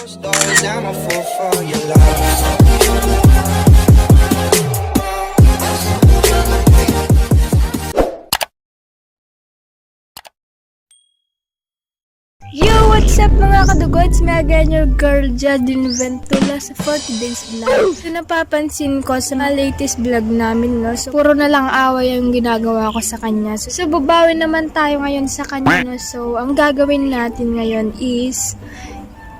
Stories, I'm a fool for your love. Yo! What's up mga kadugots? May again your girl Jadine Ventula sa for today's vlog. So napapansin ko sa mga latest vlog namin, no? So puro na lang away yung ginagawa ko sa kanya. So babawi naman tayo ngayon sa kanya, no? So ang gagawin natin ngayon is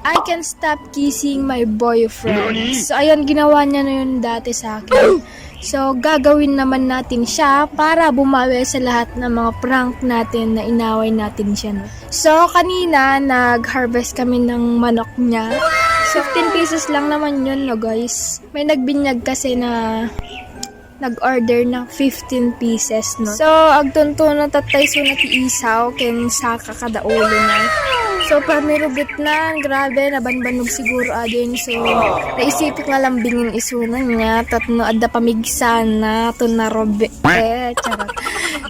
I can stop kissing my boyfriend. So ayun, ginawa niya na yun dati sa akin. So, gagawin naman natin siya para bumawi sa lahat ng mga prank natin na inaway natin siya. No? So, kanina, nag-harvest kami ng manok niya. So, 15 pesos lang naman yun, no guys. May nagbinyag kasi na nag-order ng 15 pieces, no? So, agtunto na tatay so nati-isaw, ken saka kada ulo na. So, pamirugot na, grabe, nabanbanog siguro adin. So, naisipik na lambingin isunan niya, tatno adda pamigsan na, to na robe, charot.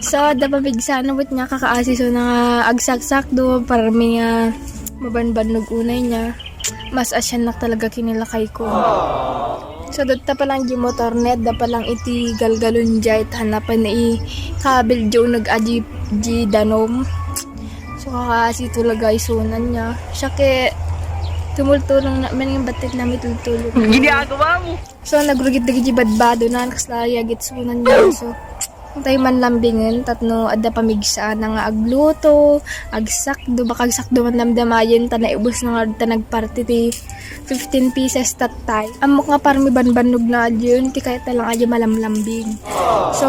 So, adda pamigsan na, but niya kakaasi, so na agsaksak do, para may mabanbanog unay niya. Mas asyan na talaga kinilakay ko. So, data pa lang di motor net, da pa lang iti galgalun jay, hanapan na i-kabil jo nag-adi di danom. So, kakasi talaga isunan niya. Siya ke, tumultulong namin yung batit namin tultulong. Ginagawa mo? So, nagrugit-dagi badbado na, nakaslaya gitsunan niya. So, tayo man lambingin, tatno adda pamigsa na nga agluto, agsakdo, baka agsakdo man lamdamayin, tanaibos na nga nagparty ti 15 pieces tatay. Amok nga parang may banbanog na adyon, ti kahit na lang adyo malamlambing. So,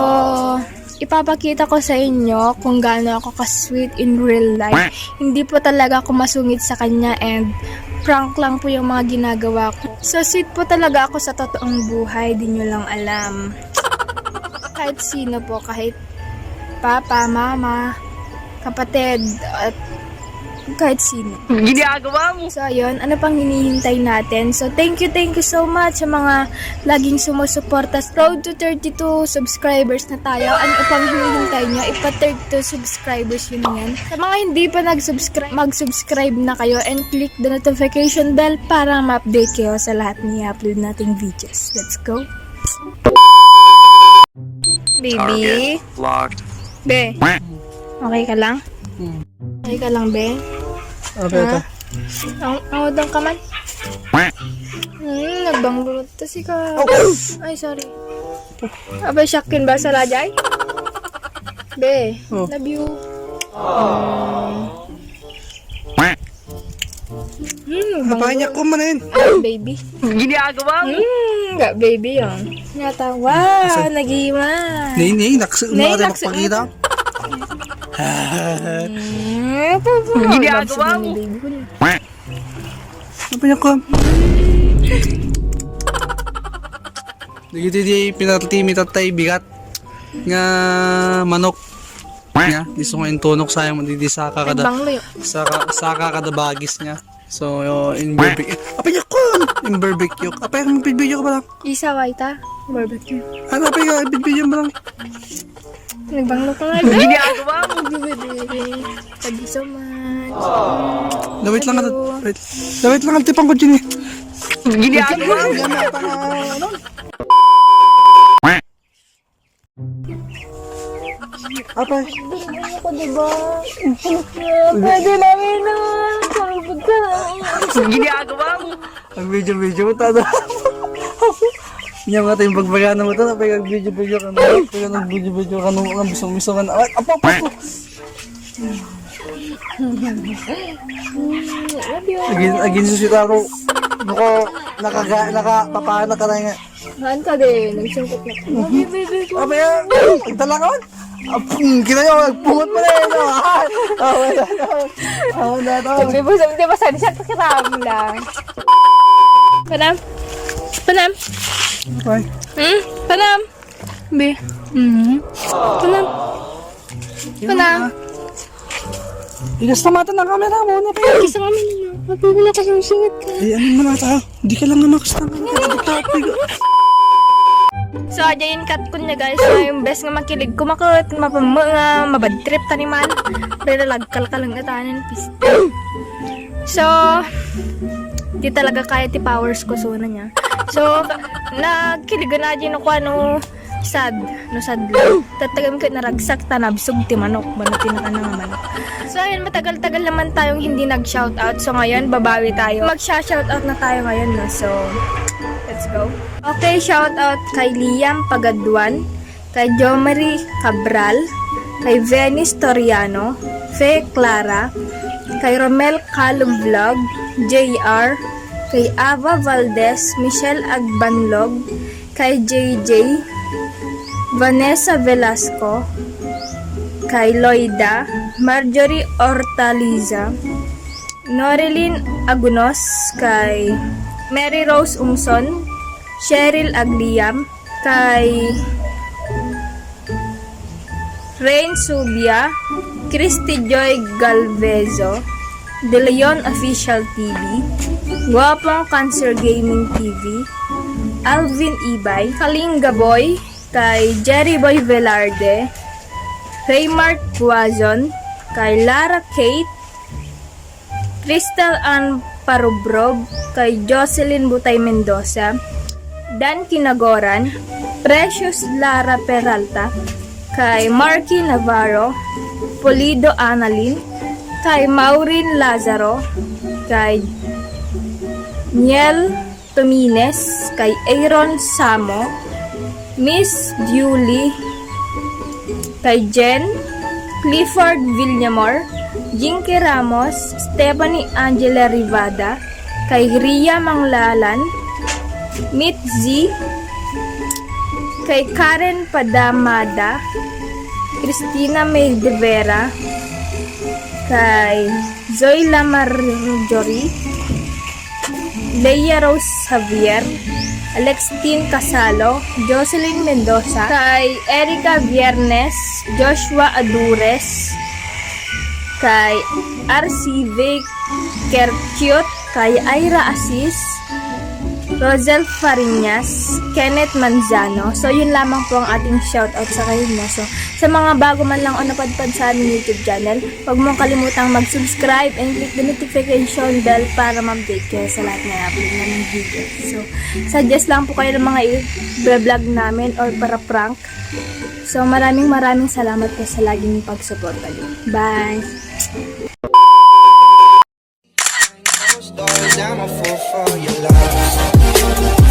ipapakita ko sa inyo kung gaano ako ka-sweet in real life. Hindi po talaga ako masungit sa kanya and prank lang po yung mga ginagawa ko. So, sweet po talaga ako sa totoong buhay, di nyo lang alam. Kahit sino po, kahit papa, mama, kapatid, at kahit sino. Ginagawa mo? So, ayun, ano pang hinihintay natin? So, thank you so much sa mga laging sumusuporta. Road to 32 subscribers na tayo. Ano pang hinihintay nyo? Ipa-32 subscribers yun yan. Sa mga hindi pa nag-subscribe, mag-subscribe na kayo and click the notification bell para ma-update kayo sa lahat ng i-upload nating videos. Let's go! Baby? Locked. Be? Okay ka lang? Okay ka lang, Be? Okay, ito. Ang udang ka man? Nagbangulot to si ka. Ay, sorry. Abay, syakin ba sa lajay? Be, love you. Napakanyak ko man yun. Baby. Ginagawa mo? Nga, baby yun. Nata, wow, nag-iwa. Nay, naksa mo ka naksa- magpakita. Ginagawa mo? Napakanyak ko. Nagiti di pinatimi tatay bigat nga manok. Nga, gusto nga intunok sayang di saka kada Nagbanglo yun. saka kada bagis niya. So, in barbecue. Apanyak ko! In barbecue. Apanyak, mag-video ka ba lang? Isa, waita. Barbecue. Ano, apanyak, video ba lang? Nagbanglo ka nga. Ginagawa mo? Thank you so much. Wait lang, wait lang, tipang ko dyan eh. Ginagawa mo? Yan na, ano? Apay. Ako, diba? Pwede namin na. Pagod ka na. Ginagawa mo? Ang video mo, tada. Yan nga tayong bagbaga na mo ito. Napay video ka na. Napay nag-video ka na. Ang bisong-bisong ka na. Apo. Agin susita ako. Nakapapana ka na nga. Haan ka din. Nagsungkot na. Baby ko. Apay, nagtala ka man. Kita nyo, nagpungot mo na yun. Wala to. Sabi mo, diba saan siya pakiram lang. Panam? Apay. Panam? Be? Panam? Igas na mata ng camera mo. Kisa kami na. Mapagula ka yung singit ka. Ano mo na tayo? Hindi ka lang naman kasi So, aja yung cut ko niya guys. So, yung best nga makilig ko makot, mabad trip taniman. Pero lagkal ka lang natanan. So, Di talaga kaya ti powers ko suna niya. So, nagkiligan na dyan ako sad lang. Tatagam ko naragsak tanabsog ti manok. Banutin na nga manok. So, ayun, matagal-tagal naman tayong hindi nag-shoutout. So, ngayon, babawi tayo. Mag-shoutout na tayo ngayon, no? So, let's go. Okay, shoutout kay Liam Pagaduan, kay Jomari Cabral, kay Venice Toriano, Fe Clara, kay Romel Calum Vlog, JR, kay Ava Valdez, Michelle Agbanlog, kay JJ, Vanessa Velasco, kay Loida, Marjorie Hortaliza, Noreline Agunos, kay Mary Rose Umson, Cheryl Agliam, kay Rain Subia, Christy Joy Galvezo, De Leon Official TV, Guapong Cancer Gaming TV, Alvin Ibay, Kalinga Boy, kay Jerry Boy Velarde, Raymart Guazon, kay Lara Kate, Crystal Ann Parubrog, kay Jocelyn Butay Mendoza, Dan Kinagoran, Precious Lara Peralta, kay Marky Navarro, Polido Annalyn, kay Maureen Lazaro, kay Niel Tomines, kay Aaron Samo, Miss Julie, kay Jen, Clifford Villamor, Jinky Ramos, Stephanie Angela Rivada, kay Ria Manglalan, Meet Z, kay Karen Padamada, Cristina May de Vera, kay Zoila Marjorie, Leia Rose Javier, Alextine Casalo, Jocelyn Mendoza, kay Erica Viernes, Joshua Adures, kay RCV Kerkyot, kay Ira Asis, Rosel Fariñas, Kenneth Manzano. So, yun lamang po ang ating shoutout sa kayo mo. So, sa mga bago man lang o napadpad sa aming YouTube channel, huwag mong kalimutang mag-subscribe and click the notification bell para ma-update kayo sa lahat na upload namin video. So, suggest lang po kayo ng mga i-vlog namin or para prank. So, maraming salamat po sa laging pag-suporta niyo. Bye! Stories, I'm a fool for your love.